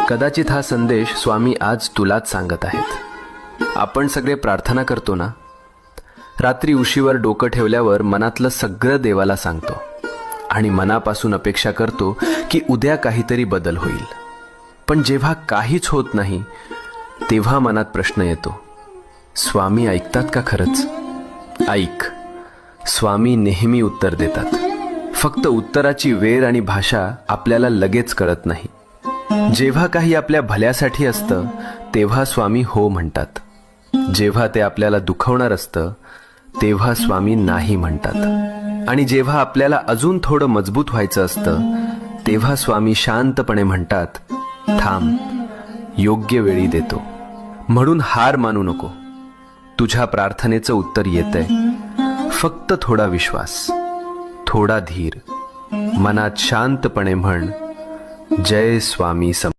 कदाचित हा संदेश स्वामी आज तुलाच सांगत आहेत. आपण सगळे प्रार्थना करतो ना, रात्री उशीवर डोकं ठेवल्यावर मनातलं सगळं देवाला सांगतो आणि मनापासून अपेक्षा करतो की उद्या काहीतरी बदल होईल. पण जेव्हा काहीच होत नाही तेव्हा मनात प्रश्न येतो, स्वामी ऐकतात का खरंच? ऐक, स्वामी नेहमी उत्तर देतात. फक्त उत्तराची वेळ आणि भाषा आपल्याला लगेच कळत नाही. जेव्हा काही आपल्या भल्यासाठी असतं तेव्हा स्वामी हो म्हणतात. जेव्हा ते आपल्याला दुखवणार असतं तेव्हा स्वामी नाही म्हणतात. आणि जेव्हा आपल्याला अजून थोडं मजबूत व्हायचं असतं तेव्हा स्वामी शांतपणे म्हणतात, थांब, योग्य वेळी देतो. म्हणून हार मानू नको. तुझ्या प्रार्थनेचं उत्तर येतंय. फक्त थोडा विश्वास, थोडा धीर. मनात शांतपणे म्हण, जय स्वामी